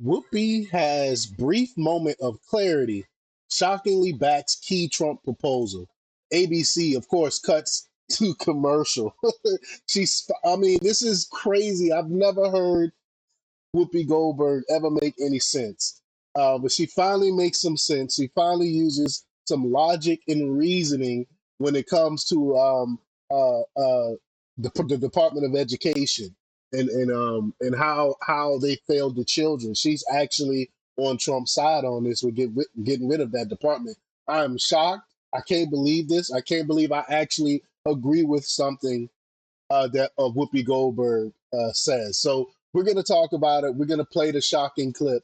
Whoopi has brief moment of clarity, shockingly backs key Trump proposal. ABC, of course, cuts to commercial. I mean, this is crazy. I've never heard Whoopi Goldberg ever make any sense. But she finally makes some sense. She finally uses some logic and reasoning when it comes to the Department of Education and how they failed the children. She's actually on Trump's side on this with getting rid of that department. I'm shocked. I can't believe this. I can't believe I actually agree with something that Whoopi Goldberg says. So we're going to talk about it. We're going to play the shocking clip.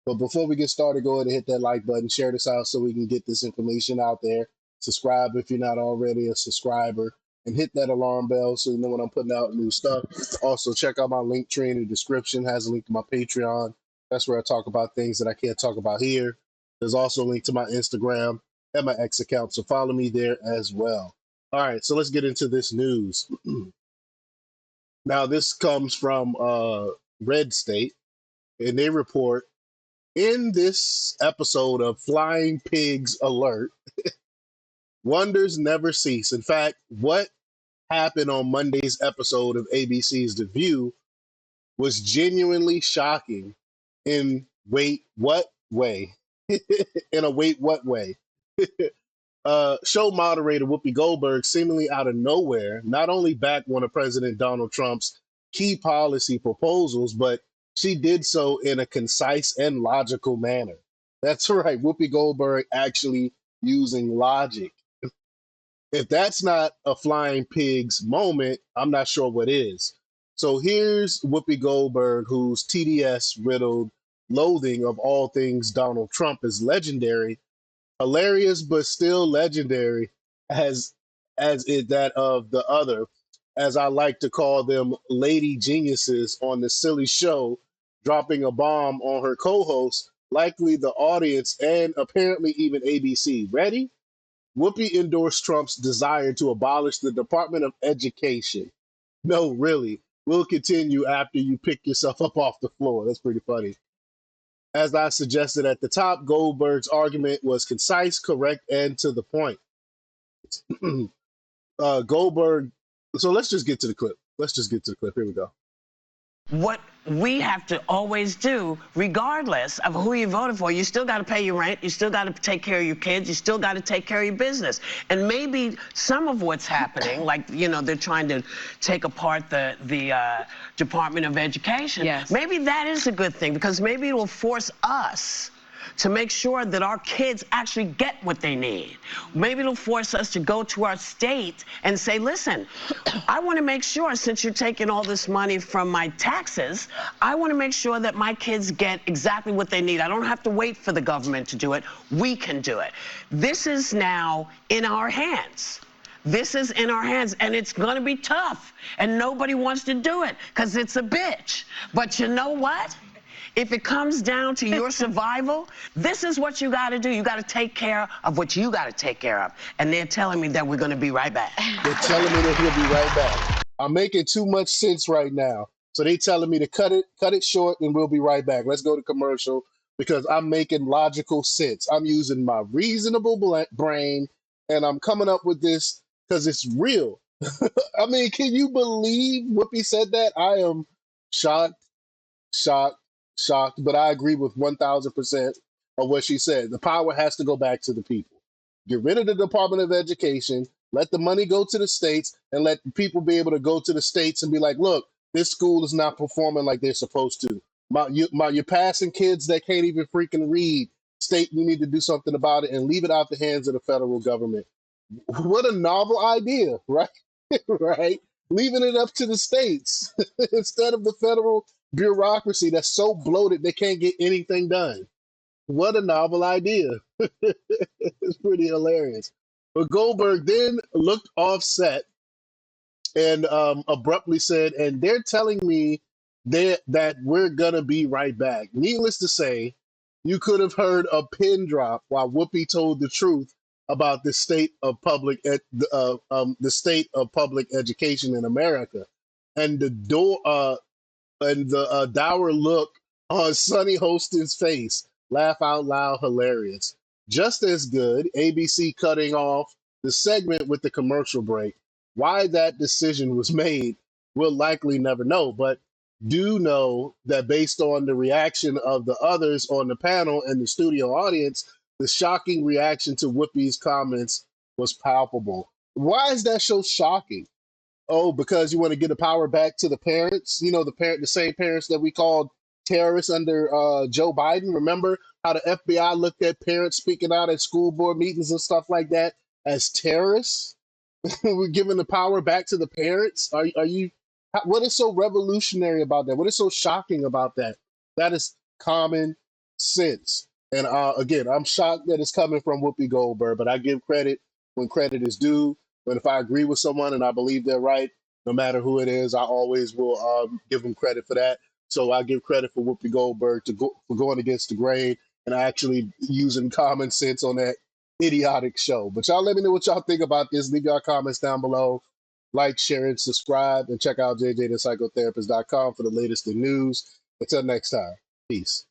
But before we get started, go ahead and hit that like button, share this out so we can get this information out there. Subscribe if you're not already a subscriber, and hit that alarm bell so you know when I'm putting out new stuff. Also, check out my link tree in the description. It has a link to my Patreon. That's where I talk about things that I can't talk about here. There's also a link to my Instagram and my X account, so follow me there as well. All right, so let's get into this news. Now, this comes from Red State, and they report in this episode of Flying Pigs Alert, wonders never cease. In fact, what happened on Monday's episode of ABC's The View was genuinely shocking in wait, what way? In a wait, what way? Show moderator Whoopi Goldberg, seemingly out of nowhere, not only backed one of President Donald Trump's key policy proposals, but she did so in a concise and logical manner. That's right, Whoopi Goldberg actually using logic. If that's not a flying pigs moment, I'm not sure what is. So here's Whoopi Goldberg, whose TDS riddled loathing of all things Donald Trump is legendary, hilarious but still legendary as is that of the other, as I like to call them, lady geniuses on the silly show, dropping a bomb on her co-host, likely the audience, and apparently even ABC. Ready? Whoopi endorsed Trump's desire to abolish the Department of Education. No, really. We'll continue after you pick yourself up off the floor. That's pretty funny. As I suggested at the top, Goldberg's argument was concise, correct, and to the point. Goldberg, so let's just get to the clip. Here we go. What we have to always do, regardless of who you voted for, you still got to pay your rent, you still got to take care of your kids, you still got to take care of your business. And maybe some of what's happening, like, you know, they're trying to take apart the Department of Education. Yes. Maybe that is a good thing, because maybe it will force us to make sure that our kids actually get what they need. Maybe it'll force us to go to our state and say, listen, I want to make sure, since you're taking all this money from my taxes, I want to make sure that my kids get exactly what they need. I don't have to wait for the government to do it. We can do it. This is now in our hands. This is in our hands, and it's going to be tough, and nobody wants to do it because it's a bitch. But you know what? If it comes down to your survival, this is what you got to do. You got to take care of what you got to take care of. And they're telling me that we're going to be right back. They're telling me that he'll be right back. I'm making too much sense right now. So they telling me to cut it short, and we'll be right back. Let's go to commercial because I'm making logical sense. I'm using my reasonable brain, and I'm coming up with this because it's real. I mean, can you believe Whoopi said that? I am shocked, but I agree with 1,000% of what she said. The power has to go back to the people. Get rid of the Department of Education, let the money go to the states, and let people be able to go to the states and be like, look, this school is not performing like they're supposed to. You're passing kids that can't even freaking read. State, you need to do something about it and leave it out the hands of the federal government. What a novel idea, right? Right? Leaving it up to the states instead of the federal bureaucracy that's so bloated they can't get anything done. What a novel idea. It's pretty hilarious. But Goldberg then looked offset and abruptly said, and they're telling me that we're going to be right back. Needless to say, you could have heard a pin drop while Whoopi told the truth about the state of public education in America. And the dour look on Sonny Hostin's face. Laugh out loud, hilarious. Just as good, ABC cutting off the segment with the commercial break. Why that decision was made, we'll likely never know, but do know that based on the reaction of the others on the panel and the studio audience, the shocking reaction to Whoopi's comments was palpable. Why is that so shocking? Oh, because you want to get the power back to the parents. You know, the same parents that we called terrorists under Joe Biden. Remember how the FBI looked at parents speaking out at school board meetings and stuff like that as terrorists? We're giving the power back to the parents. Are you? What is so revolutionary about that? What is so shocking about that? That is common sense. And again, I'm shocked that it's coming from Whoopi Goldberg, but I give credit when credit is due. But if I agree with someone and I believe they're right, no matter who it is, I always will give them credit for that. So I give credit for Whoopi Goldberg for going against the grain and actually using common sense on that idiotic show. But y'all let me know what y'all think about this. Leave y'all comments down below. Like, share, and subscribe. And check out jjthepsychotherapist.com for the latest in news. Until next time, peace.